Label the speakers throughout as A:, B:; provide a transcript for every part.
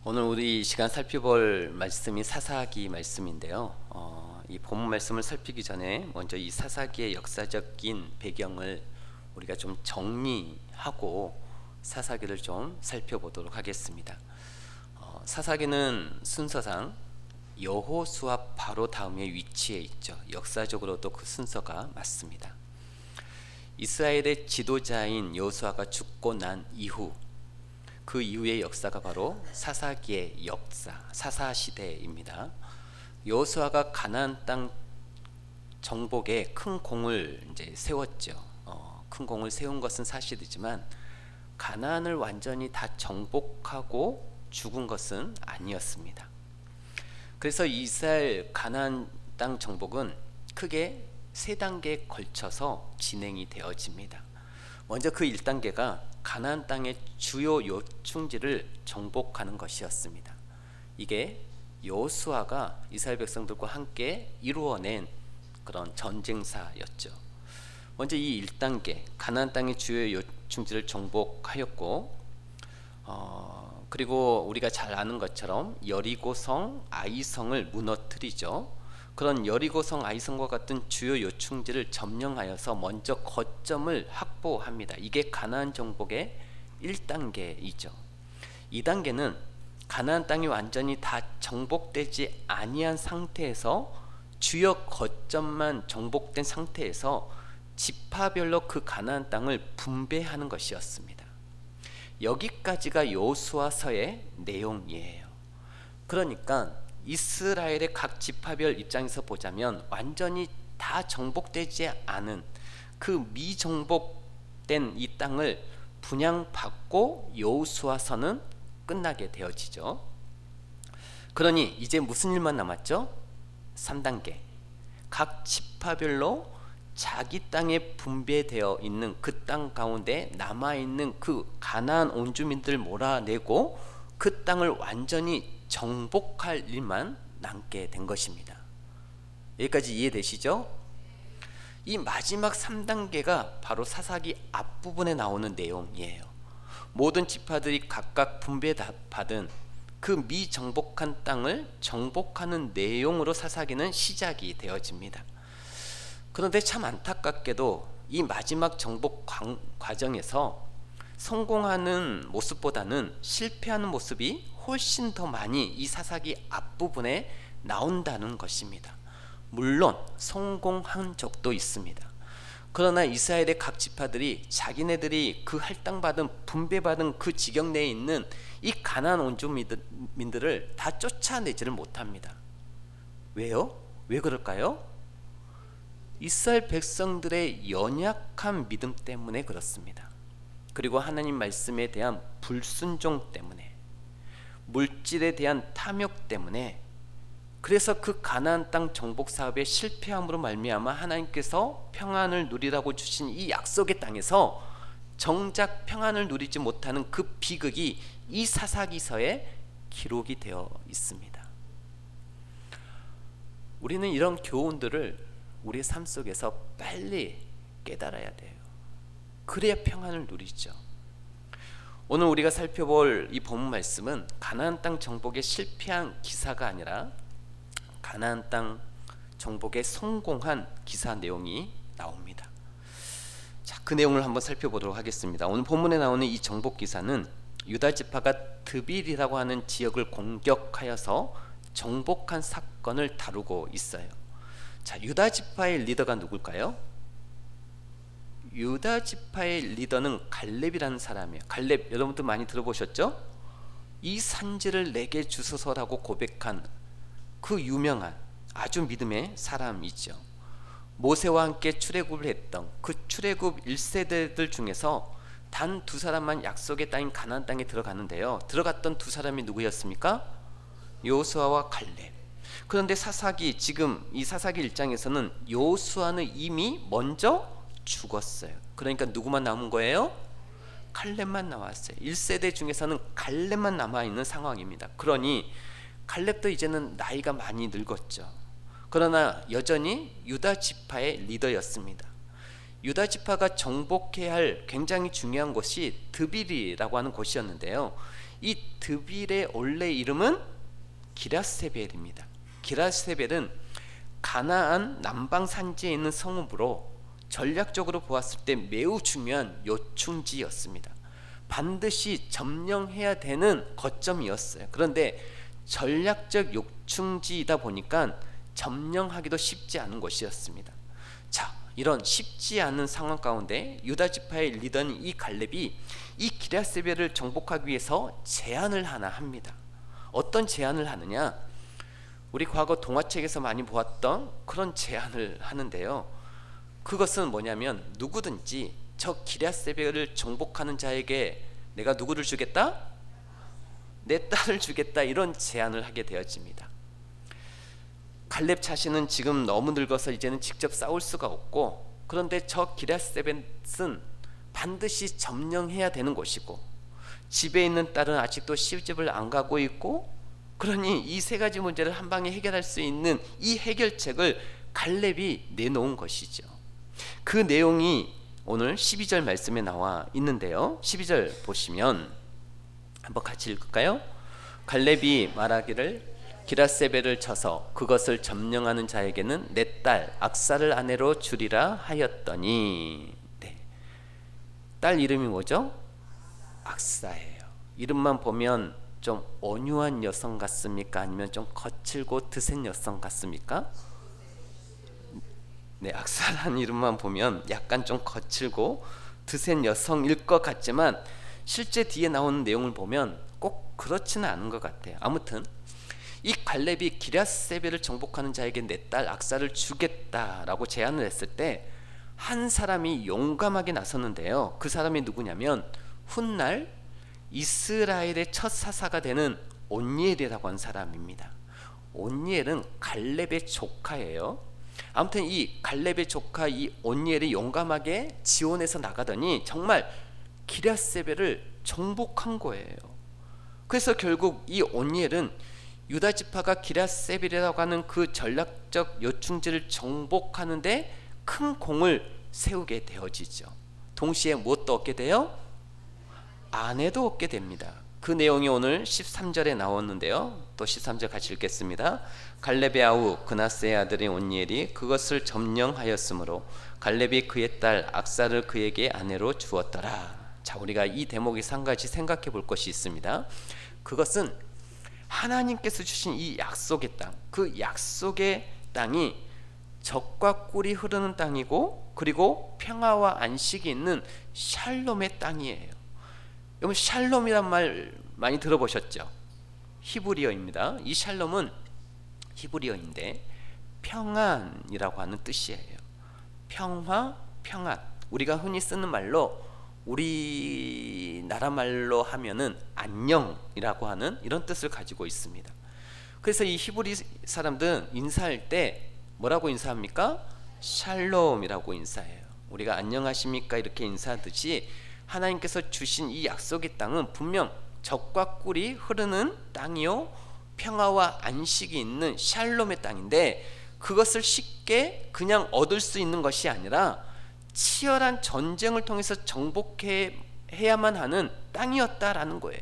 A: 오늘 우리 이 시간 살펴볼 말씀이 사사기 말씀인데요. 이 본문 말씀을 살피기 전에 먼저 이 사사기의 역사적인 배경을 우리가 좀 정리하고 사사기를 좀 살펴보도록 하겠습니다. 사사기는 순서상 여호수아 바로 다음에 위치해 있죠. 역사적으로도 그 순서가 맞습니다. 이스라엘의 지도자인 여호수아가 죽고 난 이후 그 이후의 역사가 바로 사사기의 역사, 사사시대입니다. 여호수아가 가나안 땅 정복에 큰 공을 이제 세웠죠. 큰 공을 세운 것은 사실이지만 가나안을 완전히 다 정복하고 죽은 것은 아니었습니다. 그래서 이스라엘 가나안 땅 정복은 크게 세 단계에 걸쳐서 진행이 되어집니다. 먼저 그 1단계가 가나안 땅의 주요 요충지를 정복하는 것이었습니다. 이게 여호수아가 이스라엘 백성들과 함께 이루어낸 그런 전쟁사였죠. 먼저 이 1단계 가나안 땅의 주요 요충지를 정복하였고, 그리고 우리가 잘 아는 것처럼 여리고성, 아이성을 무너뜨리죠. 그런 여리고성, 아이성과 같은 주요 요충지를 점령하여서 먼저 거점을 확보합니다. 이게 가나안 정복의 1단계이죠. 2단계는 가나안 땅이 완전히 다 정복되지 아니한 상태에서 주요 거점만 정복된 상태에서 지파별로 그 가나안 땅을 분배하는 것이었습니다. 여기까지가 여호수아서의 내용이에요. 그러니까 이스라엘의 각 지파별 입장에서 보자면 완전히 다 정복되지 않은 그 미정복된 이 땅을 분양받고 여호수아서는 끝나게 되어지죠. 그러니 이제 무슨 일만 남았죠? 3단계 각 지파별로 자기 땅에 분배되어 있는 그 땅 가운데 남아있는 그 가나안 온주민들 몰아내고 그 땅을 완전히 정복할 일만 남게 된 것입니다. 여기까지 이해되시죠? 이 마지막 3단계가 바로 사사기 앞부분에 나오는 내용이에요. 모든 지파들이 각각 분배받은 그 미정복한 땅을 정복하는 내용으로 사사기는 시작이 되어집니다. 그런데 참 안타깝게도 이 마지막 정복 과정에서 성공하는 모습보다는 실패하는 모습이 훨씬 더 많이 이 사사기 앞부분에 나온다는 것입니다. 물론 성공한 적도 있습니다. 그러나 이스라엘의 각 지파들이 자기네들이 그 할당받은 분배받은 그 지경 내에 있는 이 가나안 온주민들을 다 쫓아내지를 못합니다. 왜요? 왜 그럴까요? 이스라엘 백성들의 연약한 믿음 때문에 그렇습니다. 그리고 하나님 말씀에 대한 불순종 때문에, 물질에 대한 탐욕 때문에, 그래서 그 가나안 땅 정복 사업의 실패함으로 말미암아 하나님께서 평안을 누리라고 주신 이 약속의 땅에서 정작 평안을 누리지 못하는 그 비극이 이 사사기서에 기록이 되어 있습니다. 우리는 이런 교훈들을 우리의 삶 속에서 빨리 깨달아야 돼요. 그래야 평안을 누리죠. 오늘 우리가 살펴볼 이 본문 말씀은 가나안 땅 정복에 실패한 기사가 아니라 가나안 땅 정복에 성공한 기사 내용이 나옵니다. 자, 그 내용을 한번 살펴보도록 하겠습니다. 오늘 본문에 나오는 이 정복 기사는 유다 지파가 드빌이라고 하는 지역을 공격하여서 정복한 사건을 다루고 있어요. 자, 유다 지파의 리더가 누굴까요? 유다 지파의 리더는 갈렙이라는 사람이에요. 갈렙 여러분들 많이 들어보셨죠? 이 산지를 내게 주소서라고 고백한 그 유명한 아주 믿음의 사람이죠. 모세와 함께 출애굽을 했던 그 출애굽 1세대들 중에서 단 2사람만 약속의 땅인 가나안 땅에 들어가는데요. 들어갔던 2사람이 누구였습니까? 여호수아와 갈렙. 그런데 사사기, 지금 이 사사기 1장에서는 여호수아는 이미 먼저 죽었어요. 그러니까 누구만 남은 거예요? 갈렙만 나왔어요. 1세대 중에서는 갈렙만 남아있는 상황입니다. 그러니 갈렙도 이제는 나이가 많이 늙었죠. 그러나 여전히 유다 지파의 리더였습니다. 유다 지파가 정복해야 할 굉장히 중요한 곳이 드빌이라고 하는 곳이었는데요. 이 드빌의 원래 이름은 기랴세벨입니다. 기랴세벨은 가나안 남방 산지에 있는 성읍으로 전략적으로 보았을 때 매우 중요한 요충지였습니다. 반드시 점령해야 되는 거점이었어요. 그런데 전략적 요충지이다 보니까 점령하기도 쉽지 않은 곳이었습니다. 자, 이런 쉽지 않은 상황 가운데 유다 지파의 리더인 이 갈렙이 이 기랴세벨을 정복하기 위해서 제안을 하나 합니다. 어떤 제안을 하느냐? 우리 과거 동화책에서 많이 보았던 그런 제안을 하는데요. 그것은 뭐냐면 누구든지 저 기랴세벨을 정복하는 자에게 내가 누구를 주겠다? 내 딸을 주겠다, 이런 제안을 하게 되어집니다. 갈렙 자신은 지금 너무 늙어서 이제는 직접 싸울 수가 없고, 그런데 저 기랴세벳은 반드시 점령해야 되는 곳이고, 집에 있는 딸은 아직도 시집을 안 가고 있고, 그러니 이 세 가지 문제를 한 방에 해결할 수 있는 이 해결책을 갈렙이 내놓은 것이죠. 그 내용이 오늘 12절 말씀에 나와 있는데요. 12절 보시면 한번 같이 읽을까요? 갈렙이 말하기를 기랴세벨을 쳐서 그것을 점령하는 자에게는 내 딸 악사를 아내로 주리라 하였더니, 네. 딸 이름이 뭐죠? 악사예요. 이름만 보면 좀 온유한 여성 같습니까? 아니면 좀 거칠고 드센 여성 같습니까? 네, 악사라는 이름만 보면 약간 좀 거칠고 드센 여성일 것 같지만 실제 뒤에 나오는 내용을 보면 꼭 그렇지는 않은 것 같아요. 아무튼 이 갈렙이 기랴세벨을 정복하는 자에게 내 딸 악사를 주겠다라고 제안을 했을 때 한 사람이 용감하게 나섰는데요. 그 사람이 누구냐면 훗날 이스라엘의 첫 사사가 되는 온니엘이라고 하는 사람입니다. 온니엘은 갈렙의 조카예요. 아무튼 이 갈렙의 조카 이 온니엘이 용감하게 지원해서 나가더니 정말 기랴세벨을 정복한 거예요. 그래서 결국 이 온니엘은 유다 지파가 기랴세벨이라고 하는 그 전략적 요충지를 정복하는데 큰 공을 세우게 되어지죠. 동시에 무엇도 얻게 돼요? 아내도 얻게 됩니다. 그 내용이 오늘 13절에 나왔는데요. 또 13절 같이 읽겠습니다. 갈렙의 아우 그나스의 아들인 온니엘이 그것을 점령하였으므로 갈렙이 그의 딸 악사를 그에게 아내로 주었더라. 자, 우리가 이 대목에서 한 가지 생각해 볼 것이 있습니다. 그것은 하나님께서 주신 이 약속의 땅, 그 약속의 땅이 젖과 꿀이 흐르는 땅이고, 그리고 평화와 안식이 있는 샬롬의 땅이에요. 여러분, 샬롬이란 말 많이 들어보셨죠? 히브리어입니다. 이 샬롬은 히브리어인데 평안이라고 하는 뜻이에요. 평화, 평안. 우리가 흔히 쓰는 말로, 우리나라 말로 하면은 안녕이라고 하는 이런 뜻을 가지고 있습니다. 그래서 이 히브리 사람들은 인사할 때 뭐라고 인사합니까? 샬롬이라고 인사해요. 우리가 안녕하십니까 이렇게 인사하듯이 하나님께서 주신 이 약속의 땅은 분명 젖과 꿀이 흐르는 땅이요 평화와 안식이 있는 샬롬의 땅인데, 그것을 쉽게 그냥 얻을 수 있는 것이 아니라 치열한 전쟁을 통해서 정복해야만 하는 땅이었다라는 거예요.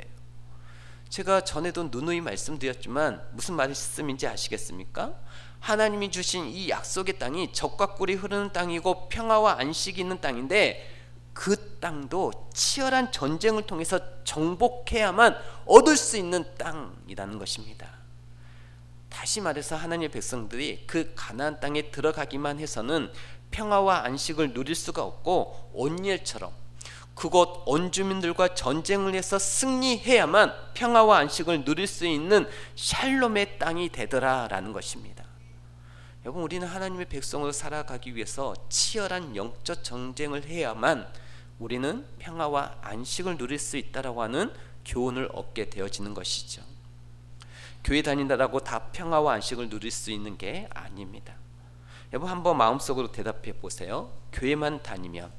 A: 제가 전에도 누누이 말씀드렸지만 무슨 말씀인지 아시겠습니까? 하나님이 주신 이 약속의 땅이 젖과 꿀이 흐르는 땅이고 평화와 안식이 있는 땅인데, 그 땅도 치열한 전쟁을 통해서 정복해야만 얻을 수 있는 땅이라는 것입니다. 다시 말해서 하나님의 백성들이 그 가나안 땅에 들어가기만 해서는 평화와 안식을 누릴 수가 없고, 온니엘처럼 그곳 원주민들과 전쟁을 해서 승리해야만 평화와 안식을 누릴 수 있는 샬롬의 땅이 되더라라는 것입니다. 여러분, 우리는 하나님의 백성으로 살아가기 위해서 치열한 영적 전쟁을 해야만 우리는 평화와 안식을 누릴 수 있다라고 하는 교훈을 얻게 되어지는 것이죠. 교회 다닌다라고 다 평화와 안식을 누릴 수 있는 게 아닙니다. 여러분, 한번 마음속으로 대답해 보세요. 교회만 다니면,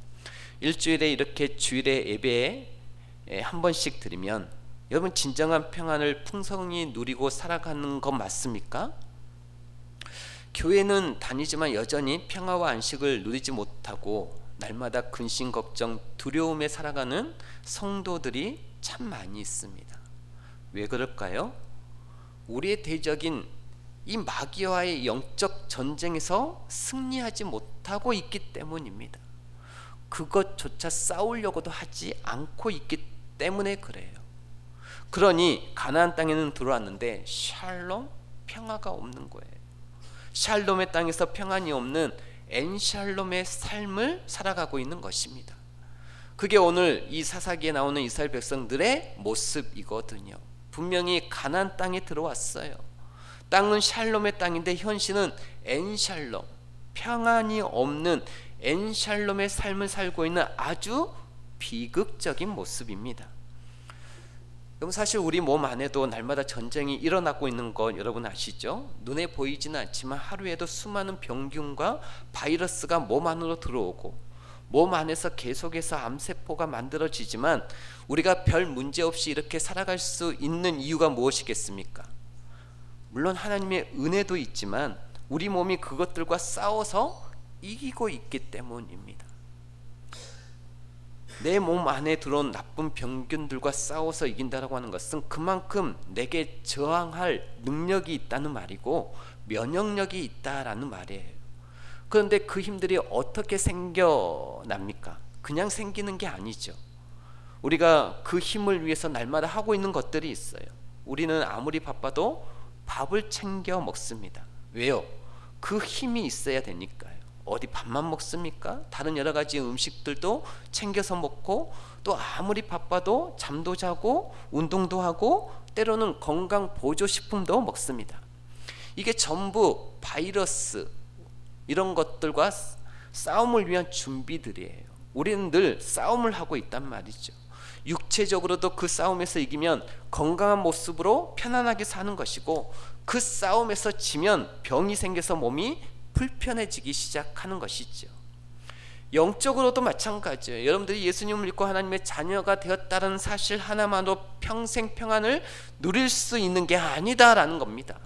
A: 일주일에 이렇게 주일에 예배에 한 번씩 드리면 여러분 진정한 평안을 풍성히 누리고 살아가는 것 맞습니까? 교회는 다니지만 여전히 평화와 안식을 누리지 못하고 날마다 근심 걱정 두려움에 살아가는 성도들이 참 많이 있습니다. 왜 그럴까요? 우리의 대적인 이 마귀와의 영적 전쟁에서 승리하지 못하고 있기 때문입니다. 그것조차 싸우려고도 하지 않고 있기 때문에 그래요. 그러니 가나안 땅에는 들어왔는데 샬롬, 평화가 없는 거예요. 샬롬의 땅에서 평안이 없는 엔샬롬의 삶을 살아가고 있는 것입니다. 그게 오늘 이 사사기에 나오는 이스라엘 백성들의 모습이거든요. 분명히 가나안 땅에 들어왔어요. 땅은 샬롬의 땅인데 현실은 엔샬롬, 평안이 없는 엔샬롬의 삶을 살고 있는 아주 비극적인 모습입니다. 그럼 사실 우리 몸 안에도 날마다 전쟁이 일어나고 있는 거 여러분 아시죠? 눈에 보이지는 않지만 하루에도 수많은 병균과 바이러스가 몸 안으로 들어오고 몸 안에서 계속해서 암세포가 만들어지지만 우리가 별 문제 없이 이렇게 살아갈 수 있는 이유가 무엇이겠습니까? 물론 하나님의 은혜도 있지만 우리 몸이 그것들과 싸워서 이기고 있기 때문입니다. 내 몸 안에 들어온 나쁜 병균들과 싸워서 이긴다라고 하는 것은 그만큼 내게 저항할 능력이 있다는 말이고 면역력이 있다라는 말이에요. 그런데 그 힘들이 어떻게 생겨납니까? 그냥 생기는 게 아니죠. 우리가 그 힘을 위해서 날마다 하고 있는 것들이 있어요. 우리는 아무리 바빠도 밥을 챙겨 먹습니다. 왜요? 그 힘이 있어야 되니까요. 어디 밥만 먹습니까? 다른 여러 가지 음식들도 챙겨서 먹고 또 아무리 바빠도 잠도 자고 운동도 하고 때로는 건강 보조식품도 먹습니다. 이게 전부 바이러스 이런 것들과 싸움을 위한 준비들이에요. 우리는 늘 싸움을 하고 있단 말이죠. 육체적으로도 그 싸움에서 이기면 건강한 모습으로 편안하게 사는 것이고 그 싸움에서 지면 병이 생겨서 몸이 불편해지기 시작하는 것이죠. 영적으로도 마찬가지예요. 여러분들이 예수님을 믿고 하나님의 자녀가 되었다는 사실 하나만으로 평생 평안을 누릴 수 있는 게 아니다라는 겁니다.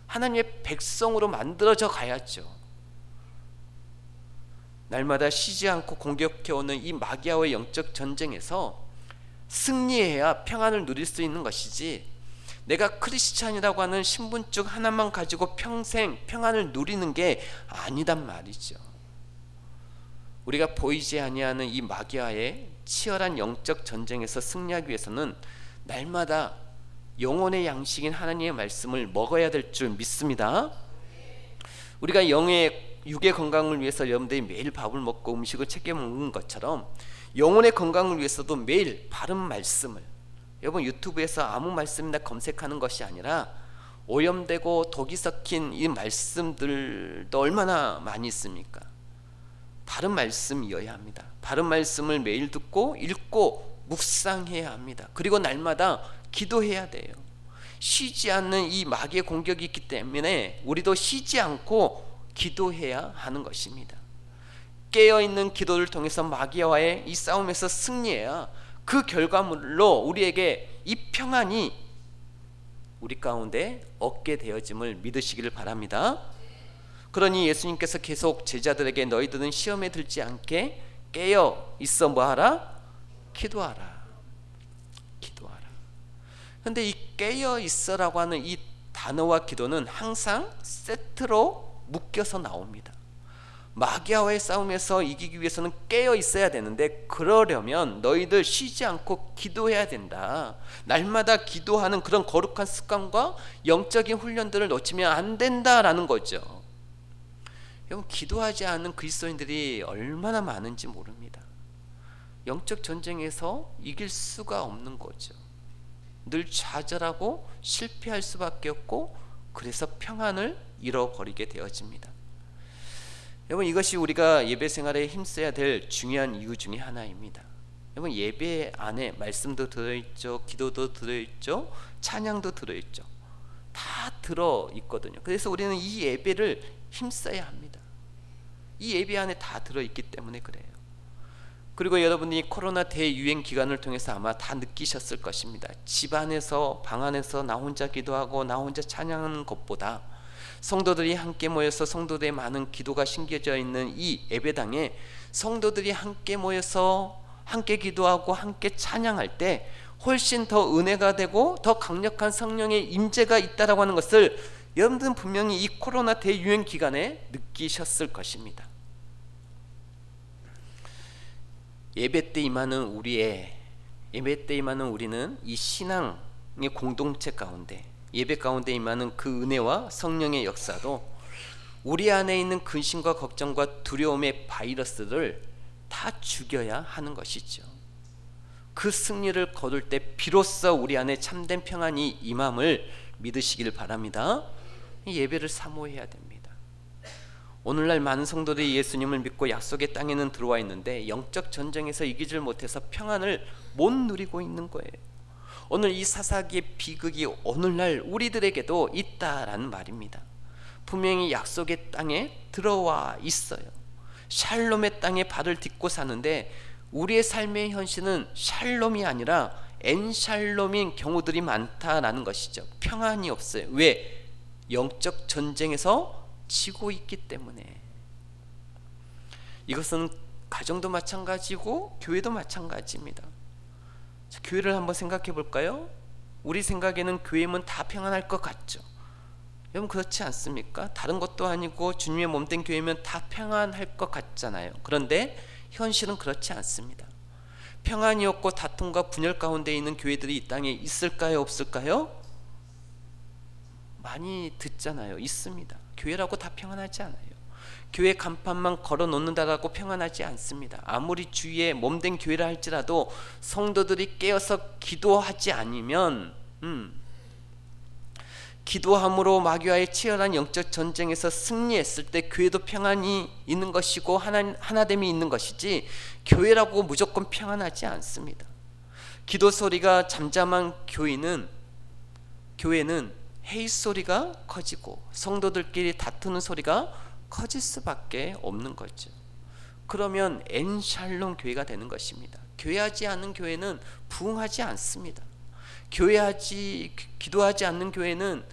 A: 하나님의 백성으로 만들어져 가야죠. 날마다 쉬지 않고 공격해오는 이 마귀와의 영적 전쟁에서 승리해야 평안을 누릴 수 있는 것이지 내가 크리스찬이라고 하는 신분증 하나만 가지고 평생 평안을 누리는 게 아니단 말이죠. 우리가 보이지 아니하는 이 마귀와의 치열한 영적 전쟁에서 승리하기 위해서는 날마다 영혼의 양식인 하나님의 말씀을 먹어야 될 줄 믿습니다. 우리가 육의 건강을 위해서 여러분들이 매일 밥을 먹고 음식을 챙겨 먹는 것처럼 영혼의 건강을 위해서도 매일 바른 말씀을 여러분 유튜브에서 아무 말씀이나 검색하는 것이 아니라 오염되고 독이 섞인 이 말씀들도 얼마나 많이 있습니까? 바른 말씀이어야 합니다. 바른 말씀을 매일 듣고 읽고 묵상해야 합니다. 그리고 날마다 기도해야 돼요. 쉬지 않는 이 마귀의 공격이 있기 때문에 우리도 쉬지 않고 기도해야 하는 것입니다. 깨어있는 기도를 통해서 마귀와의 이 싸움에서 승리해야 그 결과물로 우리에게 이 평안이 우리 가운데 얻게 되어짐을 믿으시기를 바랍니다. 그러니 예수님께서 계속 제자들에게 너희들은 시험에 들지 않게 깨어 있어 뭐하라? 기도하라. 기도하라. 그런데 이 깨어 있어라고 하는 이 단어와 기도는 항상 세트로 묶여서 나옵니다. 마귀와의 싸움에서 이기기 위해서는 깨어 있어야 되는데 그러려면 너희들 쉬지 않고 기도해야 된다. 날마다 기도하는 그런 거룩한 습관과 영적인 훈련들을 놓치면 안 된다라는 거죠. 여러분 기도하지 않는 그리스도인들이 얼마나 많은지 모릅니다. 영적 전쟁에서 이길 수가 없는 거죠. 늘 좌절하고 실패할 수밖에 없고 그래서 평안을 잃어버리게 되어집니다. 여러분 이것이 우리가 예배 생활에 힘써야 될 중요한 이유 중에 하나입니다. 여러분 예배 안에 말씀도 들어있죠, 기도도 들어있죠, 찬양도 들어있죠. 다 들어있거든요. 그래서 우리는 이 예배를 힘써야 합니다. 이 예배 안에 다 들어있기 때문에 그래요. 그리고 여러분이 코로나 대유행 기간을 통해서 아마 다 느끼셨을 것입니다. 집 안에서 방 안에서 나 혼자 기도하고 나 혼자 찬양하는 것보다 성도들이 함께 모여서 성도들의 많은 기도가 심겨져 있는 이 예배당에 성도들이 함께 모여서 함께 기도하고 함께 찬양할 때 훨씬 더 은혜가 되고 더 강력한 성령의 임재가 있다라고 하는 것을 여러분들은 분명히 이 코로나 대유행 기간에 느끼셨을 것입니다. 예배 때 임하는 우리는 이 신앙의 공동체 가운데, 예배 가운데 임하는 그 은혜와 성령의 역사로 우리 안에 있는 근심과 걱정과 두려움의 바이러스를 다 죽여야 하는 것이죠. 그 승리를 거둘 때 비로소 우리 안에 참된 평안이 임함을 믿으시길 바랍니다. 이 예배를 사모해야 됩니다. 오늘날 많은 성도들이 예수님을 믿고 약속의 땅에는 들어와 있는데 영적 전쟁에서 이기질 못해서 평안을 못 누리고 있는 거예요. 오늘 이 사사기의 비극이 오늘날 우리들에게도 있다라는 말입니다. 분명히 약속의 땅에 들어와 있어요. 샬롬의 땅에 발을 딛고 사는데 우리의 삶의 현실은 샬롬이 아니라 엔샬롬인 경우들이 많다라는 것이죠. 평안이 없어요. 왜? 영적 전쟁에서 지고 있기 때문에. 이것은 가정도 마찬가지고 교회도 마찬가지입니다. 교회를 한번 생각해 볼까요? 우리 생각에는 교회면 다 평안할 것 같죠. 여러분 그렇지 않습니까? 다른 것도 아니고 주님의 몸된 교회면 다 평안할 것 같잖아요. 그런데 현실은 그렇지 않습니다. 평안이 없고 다툼과 분열 가운데 있는 교회들이 이 땅에 있을까요? 없을까요? 많이 듣잖아요. 있습니다. 교회라고 다 평안하지 않아요. 교회 간판만 걸어 놓는다라고 평안하지 않습니다. 아무리 주위에 몸된 교회라 할지라도 성도들이 깨어서 기도하지 않으면 기도함으로 마귀와의 치열한 영적 전쟁에서 승리했을 때 교회도 평안이 있는 것이고 하나됨이 있는 것이지 교회라고 무조건 평안하지 않습니다. 기도 소리가 잠잠한 교회는 헤이 소리가 커지고 성도들끼리 다투는 소리가 커질 수밖에 없는 거죠. 그러면 엔샬롬 교회가 되는 것입니다. 교회하지 않는 교회는 부흥하지 않습니다. 기도하지 않는 교회는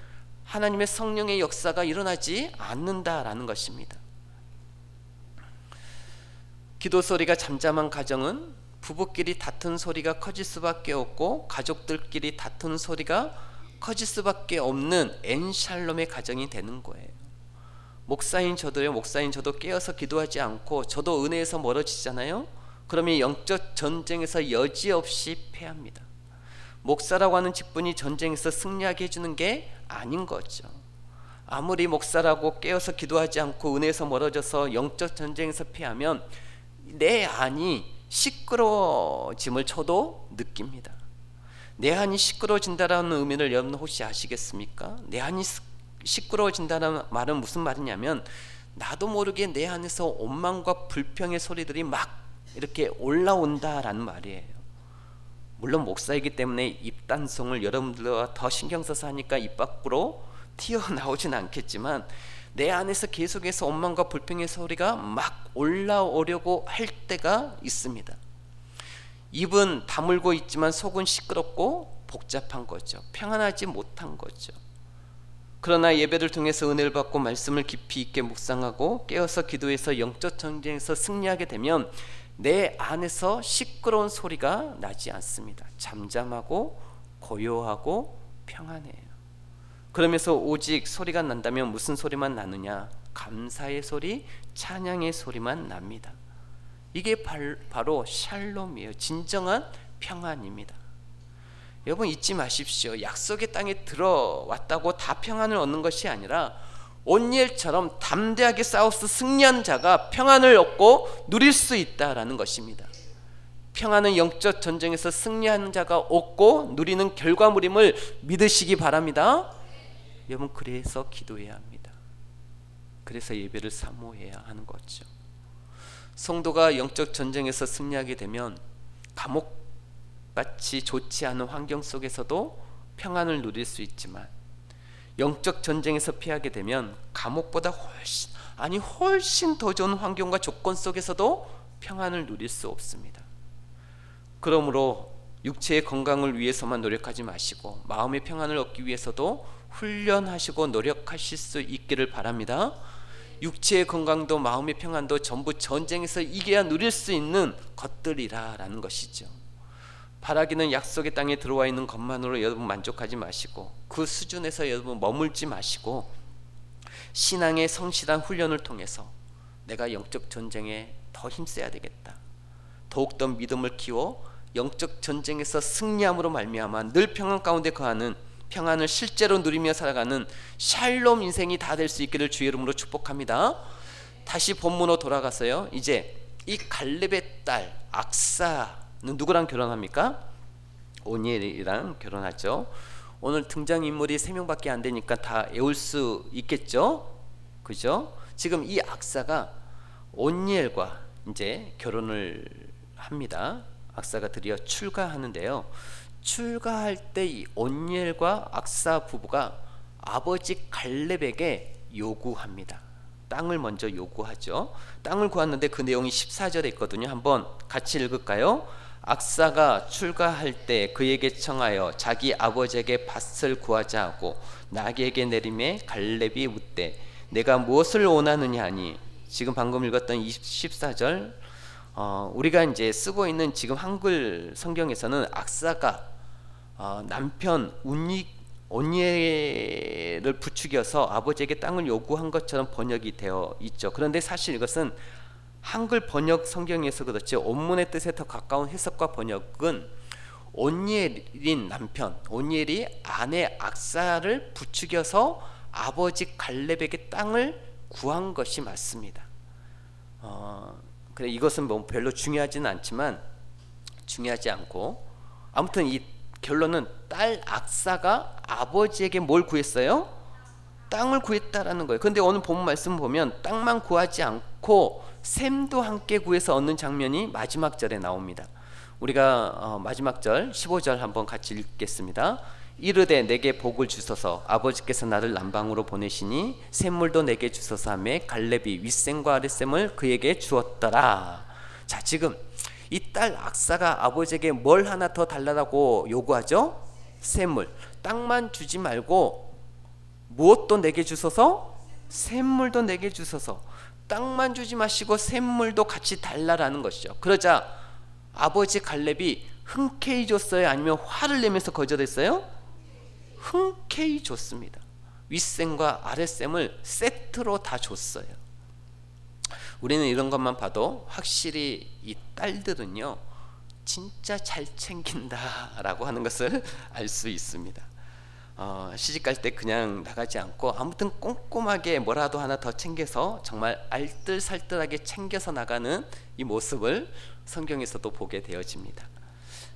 A: 하나님의 성령의 역사가 일어나지 않는다라는 것입니다. 기도 소리가 잠잠한 가정은 부부끼리 다투는 소리가 커질 수밖에 없고 가족들끼리 다투는 소리가 커질 수밖에 없는 엔샬롬의 가정이 되는 거예요. 목사인 저도 깨어서 기도하지 않고 저도 은혜에서 멀어지잖아요. 그러면 영적 전쟁에서 여지없이 패합니다. 목사라고 하는 직분이 전쟁에서 승리하게 해주는 게 아닌 거죠. 아무리 목사라고 깨어서 기도하지 않고 은혜에서 멀어져서 영적 전쟁에서 패하면 내 안이 시끄러워짐을 저도 느낍니다. 내 안이 시끄러워진다는 의미를 여러분 혹시 아시겠습니까? 내 안이 시끄러워진다는 말은 무슨 말이냐면 나도 모르게 내 안에서 원망과 불평의 소리들이 막 이렇게 올라온다라는 말이에요. 물론 목사이기 때문에 입단성을 여러분들과 더 신경 써서 하니까 입 밖으로 튀어나오진 않겠지만 내 안에서 계속해서 원망과 불평의 소리가 막 올라오려고 할 때가 있습니다. 입은 다물고 있지만 속은 시끄럽고 복잡한 거죠. 평안하지 못한 거죠. 그러나 예배를 통해서 은혜를 받고 말씀을 깊이 있게 묵상하고 깨어서 기도해서 영적 전쟁에서 승리하게 되면 내 안에서 시끄러운 소리가 나지 않습니다. 잠잠하고 고요하고 평안해요. 그러면서 오직 소리가 난다면 무슨 소리만 나느냐? 감사의 소리, 찬양의 소리만 납니다. 이게 바로 샬롬이에요. 진정한 평안입니다. 여러분 잊지 마십시오. 약속의 땅에 들어왔다고 다 평안을 얻는 것이 아니라 온니엘처럼 담대하게 싸워서 승리한 자가 평안을 얻고 누릴 수 있다라는 것입니다. 평안은 영적 전쟁에서 승리하는 자가 얻고 누리는 결과물임을 믿으시기 바랍니다. 여러분 그래서 기도해야 합니다. 그래서 예배를 사모해야 하는 거죠. 성도가 영적 전쟁에서 승리하게 되면 감옥같이 좋지 않은 환경 속에서도 평안을 누릴 수 있지만 영적 전쟁에서 피하게 되면 감옥보다 훨씬 더 좋은 환경과 조건 속에서도 평안을 누릴 수 없습니다. 그러므로 육체의 건강을 위해서만 노력하지 마시고 마음의 평안을 얻기 위해서도 훈련하시고 노력하실 수 있기를 바랍니다. 육체의 건강도 마음의 평안도 전부 전쟁에서 이겨야 누릴 수 있는 것들이라는 것이죠. 바라기는 약속의 땅에 들어와 있는 것만으로 여러분 만족하지 마시고 그 수준에서 여러분 머물지 마시고 신앙의 성실한 훈련을 통해서 내가 영적 전쟁에 더 힘써야 되겠다. 더욱더 믿음을 키워 영적 전쟁에서 승리함으로 말미암아 늘 평안 가운데 거하는 평안을 실제로 누리며 살아가는 샬롬 인생이 다 될 수 있기를 주의 이름으로 축복합니다. 다시 본문으로 돌아가서요. 이제 이 갈렙의 딸 악사는 누구랑 결혼합니까? 오니엘이랑 결혼하죠. 오늘 등장인물이 3명밖에 안 되니까 다 외울 수 있겠죠? 그죠? 지금 이 악사가 오니엘과 이제 결혼을 합니다. 악사가 드디어 출가하는데요. 출가할 때 이 온니엘과 악사 부부가 아버지 갈렙에게 요구합니다. 땅을 먼저 요구하죠. 땅을 구했는데 그 내용이 14절에 있거든요. 한번 같이 읽을까요? 악사가 출가할 때 그에게 청하여 자기 아버지에게 밭을 구하자 하고 나귀에게 내림에 갈렙이 묻되 내가 무엇을 원하느냐 하니, 지금 방금 읽었던 14절 우리가 이제 쓰고 있는 지금 한글 성경에서는 악사가 남편 온니엘을 부추겨서 아버지에게 땅을 요구한 것처럼 번역이 되어 있죠. 그런데 사실 이것은 한글 번역 성경에서 그렇지 원문의 뜻에 더 가까운 해석과 번역은 온니엘인 남편, 온니엘이 아내 악사를 부추겨서 아버지 갈렙에게 땅을 구한 것이 맞습니다. 그래 이것은 뭐 별로 중요하지는 않지만 중요하지 않고 아무튼 이 결론은 딸 악사가 아버지에게 뭘 구했어요? 땅을 구했다라는 거예요. 그런데 오늘 본 말씀 보면 땅만 구하지 않고 샘도 함께 구해서 얻는 장면이 마지막 절에 나옵니다. 우리가 마지막 절 15절 한번 같이 읽겠습니다. 이르되 내게 복을 주소서 아버지께서 나를 남방으로 보내시니 샘물도 내게 주소서 하며 갈렙이 윗샘과 아랫샘을 그에게 주었더라. 자, 지금 이 딸 악사가 아버지에게 뭘 하나 더 달라고 요구하죠? 샘물. 땅만 주지 말고 무엇도 내게 주소서? 샘물도 내게 주소서. 땅만 주지 마시고 샘물도 같이 달라라는 것이죠. 그러자 아버지 갈렙이 흔쾌히 줬어요? 아니면 화를 내면서 거절했어요? 흔쾌히 줬습니다. 윗샘과 아랫샘을 세트로 다 줬어요. 우리는 이런 것만 봐도 확실히 이 딸들은요 진짜 잘 챙긴다라고 하는 것을 알 수 있습니다. 시집갈 때 그냥 나가지 않고 아무튼 꼼꼼하게 뭐라도 하나 더 챙겨서 정말 알뜰살뜰하게 챙겨서 나가는 이 모습을 성경에서도 보게 되어집니다.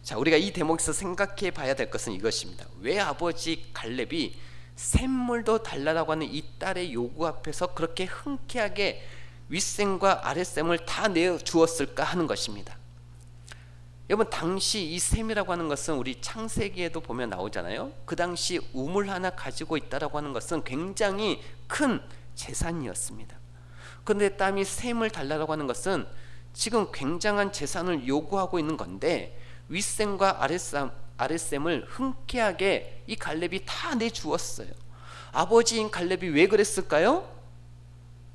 A: 자, 우리가 이 대목에서 생각해 봐야 될 것은 이것입니다. 왜 아버지 갈렙이 샘물도 달라라고 하는 이 딸의 요구 앞에서 그렇게 흔쾌하게 윗샘과 아랫샘을 다 내주었을까 하는 것입니다. 여러분, 당시 이 샘이라고 하는 것은 우리 창세기에도 보면 나오잖아요. 그 당시 우물 하나 가지고 있다라고 하는 것은 굉장히 큰 재산이었습니다. 그런데 땀이 샘을 달라고 하는 것은 지금 굉장한 재산을 요구하고 있는 건데 윗샘과 아랫샘을 흔쾌하게 이 갈렙이 다 내주었어요. 아버지인 갈렙이 왜 그랬을까요?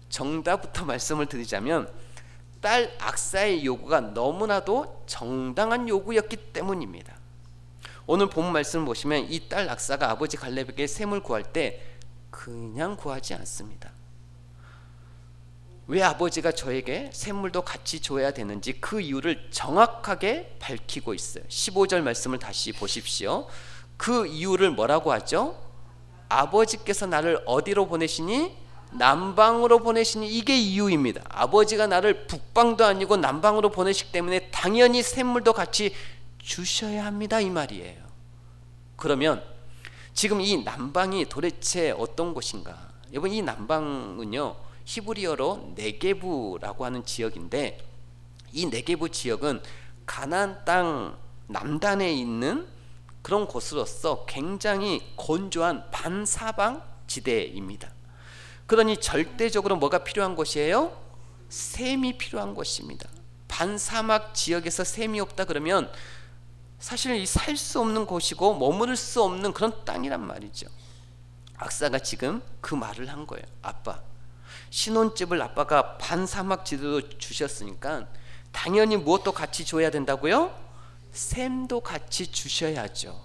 A: 정답부터 말씀을 드리자면 딸 악사의 요구가 너무나도 정당한 요구였기 때문입니다. 오늘 본 말씀을 보시면 이 딸 악사가 아버지 갈렙에게 샘을 구할 때 그냥 구하지 않습니다. 왜 아버지가 저에게 샘물도 같이 줘야 되는지 그 이유를 정확하게 밝히고 있어요. 15절 말씀을 다시 보십시오. 그 이유를 뭐라고 하죠? 아버지께서 나를 어디로 보내시니? 남방으로 보내시니, 이게 이유입니다. 아버지가 나를 북방도 아니고 남방으로 보내시기 때문에 당연히 샘물도 같이 주셔야 합니다, 이 말이에요. 그러면 지금 이 남방이 도대체 어떤 곳인가? 여러분, 이 남방은요 히브리어로 네게부라고 하는 지역인데 이 네게부 지역은 가나안 땅 남단에 있는 그런 곳으로서 굉장히 건조한 반사방 지대입니다. 그러니 절대적으로 뭐가 필요한 곳이에요? 샘이 필요한 곳입니다. 반사막 지역에서 샘이 없다 그러면 사실 살 수 없는 곳이고 머무를 수 없는 그런 땅이란 말이죠. 악사가 지금 그 말을 한 거예요. 아빠, 신혼집을 아빠가 반사막 지대로 주셨으니까 당연히 무엇도 같이 줘야 된다고요? 샘도 같이 주셔야죠.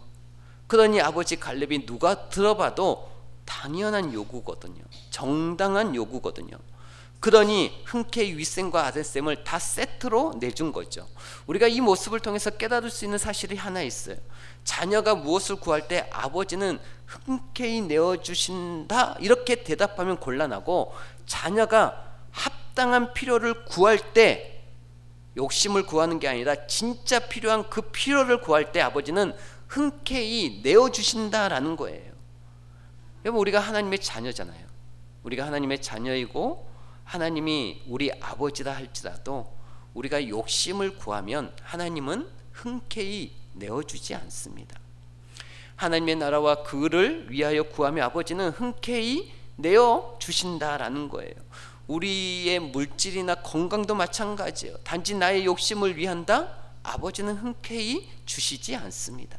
A: 그러니 아버지 갈렙이 누가 들어봐도 당연한 요구거든요. 정당한 요구거든요. 그러니 흔쾌히 윗샘과 아랫샘을 다 세트로 내준 거죠. 우리가 이 모습을 통해서 깨달을 수 있는 사실이 하나 있어요. 자녀가 무엇을 구할 때 아버지는 흔쾌히 내어주신다 이렇게 대답하면 곤란하고, 자녀가 합당한 필요를 구할 때 욕심을 구하는 게 아니라 진짜 필요한 그 필요를 구할 때 아버지는 흔쾌히 내어주신다라는 거예요. 여러분, 우리가 하나님의 자녀잖아요. 우리가 하나님의 자녀이고 하나님이 우리 아버지라 할지라도 우리가 욕심을 구하면 하나님은 흔쾌히 내어주지 않습니다. 하나님의 나라와 그를 위하여 구하며 아버지는 흔쾌히 내어주신다라는 거예요. 우리의 물질이나 건강도 마찬가지예요. 단지 나의 욕심을 위한다? 아버지는 흔쾌히 주시지 않습니다.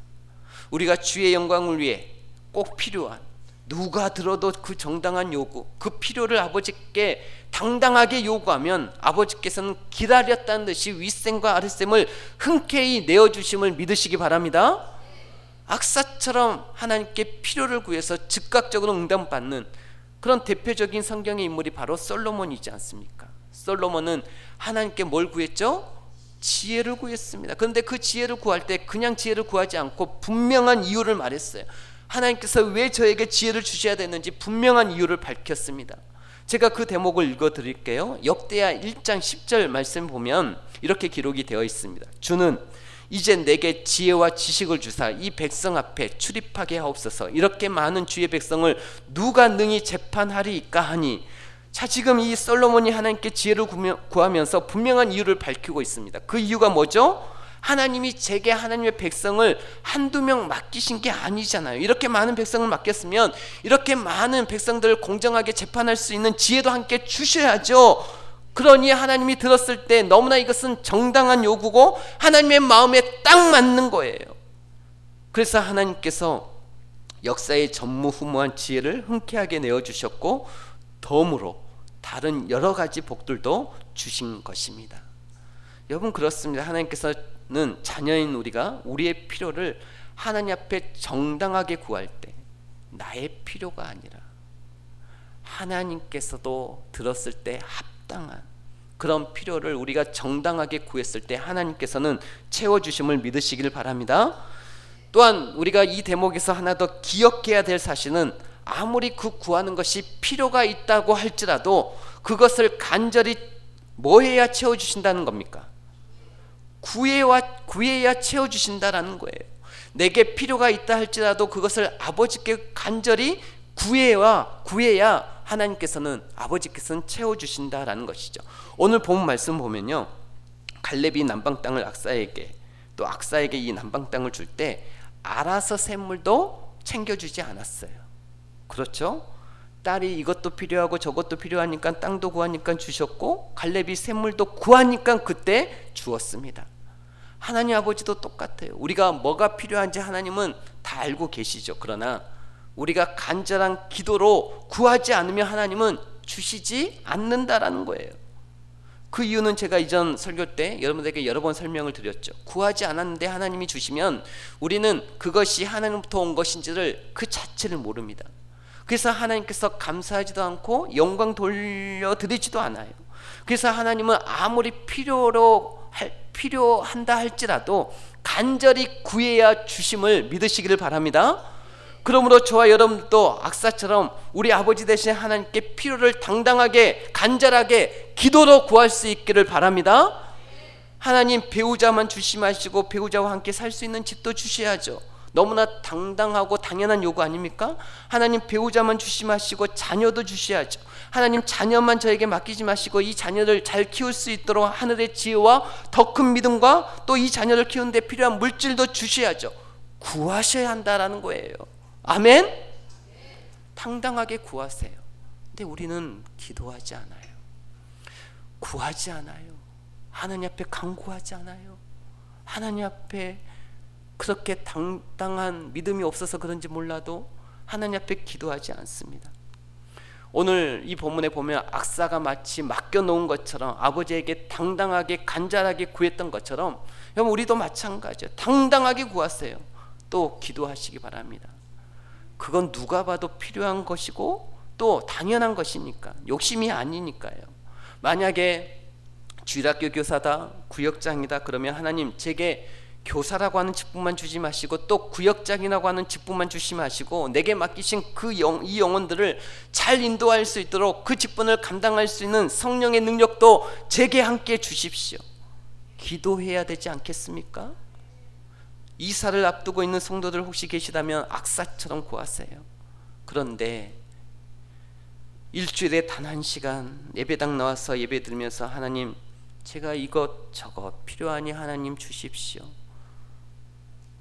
A: 우리가 주의 영광을 위해 꼭 필요한, 누가 들어도 그 정당한 요구, 그 필요를 아버지께 당당하게 요구하면 아버지께서는 기다렸다는 듯이 윗샘과 아랫샘을 흔쾌히 내어주심을 믿으시기 바랍니다. 악사처럼 하나님께 필요를 구해서 즉각적으로 응답받는 그런 대표적인 성경의 인물이 바로 솔로몬이지 않습니까? 솔로몬은 하나님께 뭘 구했죠? 지혜를 구했습니다. 그런데 그 지혜를 구할 때 그냥 지혜를 구하지 않고 분명한 이유를 말했어요. 하나님께서 왜 저에게 지혜를 주셔야 되는지 분명한 이유를 밝혔습니다. 제가 그 대목을 읽어드릴게요. 역대하 1장 10절 말씀 보면 이렇게 기록이 되어 있습니다. 주는 이제 내게 지혜와 지식을 주사 이 백성 앞에 출입하게 하옵소서. 이렇게 많은 주의 백성을 누가 능히 재판하리이까 하니. 자, 지금 이 솔로몬이 하나님께 지혜를 구하면서 분명한 이유를 밝히고 있습니다. 그 이유가 뭐죠? 하나님이 제게 하나님의 백성을 한두 명 맡기신 게 아니잖아요. 이렇게 많은 백성을 맡겼으면 이렇게 많은 백성들을 공정하게 재판할 수 있는 지혜도 함께 주셔야죠. 그러니 하나님이 들었을 때 너무나 이것은 정당한 요구고 하나님의 마음에 딱 맞는 거예요. 그래서 하나님께서 역사의 전무후무한 지혜를 흔쾌하게 내어주셨고 덤으로 다른 여러 가지 복들도 주신 것입니다. 여러분, 그렇습니다. 하나님께서는 자녀인 우리가 우리의 필요를 하나님 앞에 정당하게 구할 때 나의 필요가 아니라 하나님께서도 들었을 때 합당한 그런 필요를 우리가 정당하게 구했을 때 하나님께서는 채워주심을 믿으시길 바랍니다. 또한 우리가 이 대목에서 하나 더 기억해야 될 사실은 아무리 그 구하는 것이 필요가 있다고 할지라도 그것을 간절히 뭐 해야 채워주신다는 겁니까? 구해야 채워주신다라는 거예요. 내게 필요가 있다 할지라도 그것을 아버지께 간절히 구해야 하나님께서는 아버지께서는 채워주신다라는 것이죠. 오늘 본 말씀 보면요, 갈렙이 남방 땅을 악사에게, 또 악사에게 이 남방 땅을 줄 때 알아서 샘물도 챙겨주지 않았어요. 그렇죠? 딸이 이것도 필요하고 저것도 필요하니까 땅도 구하니까 주셨고 갈렙이 샘물도 구하니까 그때 주었습니다. 하나님 아버지도 똑같아요. 우리가 뭐가 필요한지 하나님은 다 알고 계시죠. 그러나 우리가 간절한 기도로 구하지 않으면 하나님은 주시지 않는다라는 거예요. 그 이유는 제가 이전 설교 때 여러분들에게 여러 번 설명을 드렸죠. 구하지 않았는데 하나님이 주시면 우리는 그것이 하나님부터 온 것인지를 그 자체를 모릅니다. 그래서 하나님께서 감사하지도 않고 영광 돌려드리지도 않아요. 그래서 하나님은 아무리 필요한다 할지라도 간절히 구해야 주심을 믿으시기를 바랍니다. 그러므로 저와 여러분도 악사처럼 우리 아버지 대신 하나님께 필요를 당당하게 간절하게 기도로 구할 수 있기를 바랍니다. 하나님 배우자만 주시 마시고 배우자와 함께 살 수 있는 집도 주셔야죠. 너무나 당당하고 당연한 요구 아닙니까? 하나님 배우자만 주시 마시고 자녀도 주셔야죠. 하나님 자녀만 저에게 맡기지 마시고 이 자녀를 잘 키울 수 있도록 하늘의 지혜와 더 큰 믿음과 또 이 자녀를 키우는 데 필요한 물질도 주셔야죠. 구하셔야 한다라는 거예요. 아멘? 당당하게 구하세요. 근데 우리는 기도하지 않아요. 구하지 않아요. 하나님 앞에 간구하지 않아요. 하나님 앞에 그렇게 당당한 믿음이 없어서 그런지 몰라도 하나님 앞에 기도하지 않습니다. 오늘 이 본문에 보면 악사가 마치 맡겨놓은 것처럼 아버지에게 당당하게 간절하게 구했던 것처럼 여러분 우리도 마찬가지예요. 당당하게 구하세요. 또 기도하시기 바랍니다. 그건 누가 봐도 필요한 것이고 또 당연한 것이니까, 욕심이 아니니까요. 만약에 주일학교 교사다, 구역장이다 그러면 하나님 제게 교사라고 하는 직분만 주지 마시고 또 구역장이라고 하는 직분만 주시 마시고 내게 맡기신 이 영혼들을 잘 인도할 수 있도록 그 직분을 감당할 수 있는 성령의 능력도 제게 함께 주십시오. 기도해야 되지 않겠습니까? 이사를 앞두고 있는 성도들 혹시 계시다면 악사처럼 구하세요. 그런데 일주일에 단 한 시간 예배당 나와서 예배 드리면서 하나님 제가 이것 저것 필요하니 하나님 주십시오.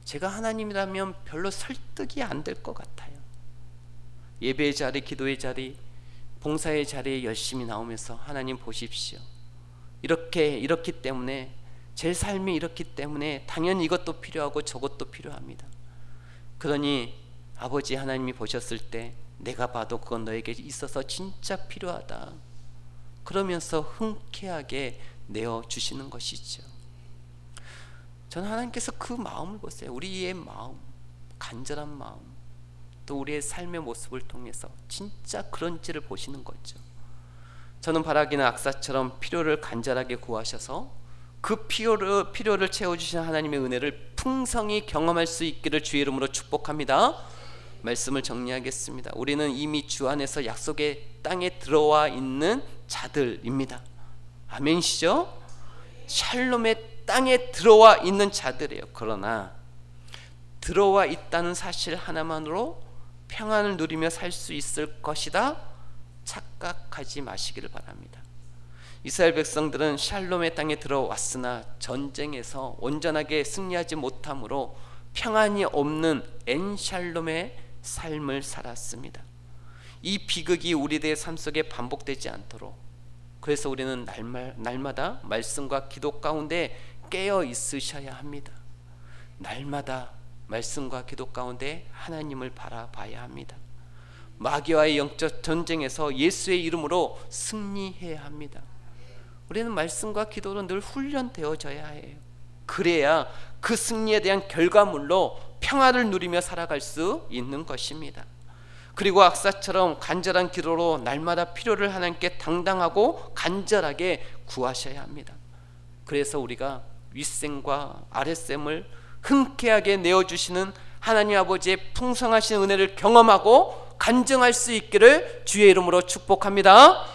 A: 제가 하나님이라면 별로 설득이 안 될 것 같아요. 예배의 자리, 기도의 자리, 봉사의 자리에 열심히 나오면서 하나님 보십시오. 이렇기 때문에 제 삶이 이렇기 때문에 당연히 이것도 필요하고 저것도 필요합니다. 그러니 아버지 하나님이 보셨을 때 내가 봐도 그건 너에게 있어서 진짜 필요하다. 그러면서 흔쾌하게 내어주시는 것이죠. 저는 하나님께서 그 마음을 보세요. 우리의 마음, 간절한 마음, 또 우리의 삶의 모습을 통해서 진짜 그런지를 보시는 거죠. 저는 바라기는 악사처럼 필요를 간절하게 구하셔서 그 필요를 채워주신 하나님의 은혜를 풍성히 경험할 수 있기를 주의 이름으로 축복합니다. 말씀을 정리하겠습니다. 우리는 이미 주 안에서 약속의 땅에 들어와 있는 자들입니다. 아멘이시죠? 샬롬의 땅에 들어와 있는 자들이에요. 그러나 들어와 있다는 사실 하나만으로 평안을 누리며 살 수 있을 것이다 착각하지 마시기를 바랍니다. 이스라엘 백성들은 샬롬의 땅에 들어왔으나 전쟁에서 온전하게 승리하지 못함으로 평안이 없는 엔샬롬의 삶을 살았습니다. 이 비극이 우리들의 삶 속에 반복되지 않도록, 그래서 우리는 날마다 말씀과 기도 가운데 깨어 있으셔야 합니다. 날마다 말씀과 기도 가운데 하나님을 바라봐야 합니다. 마귀와의 영적 전쟁에서 예수의 이름으로 승리해야 합니다. 우리는 말씀과 기도로 늘 훈련되어져야 해요. 그래야 그 승리에 대한 결과물로 평화를 누리며 살아갈 수 있는 것입니다. 그리고 악사처럼 간절한 기도로 날마다 필요를 하나님께 당당하고 간절하게 구하셔야 합니다. 그래서 우리가 윗셈과 아랫셈을 흔쾌하게 내어주시는 하나님 아버지의 풍성하신 은혜를 경험하고 간증할 수 있기를 주의 이름으로 축복합니다.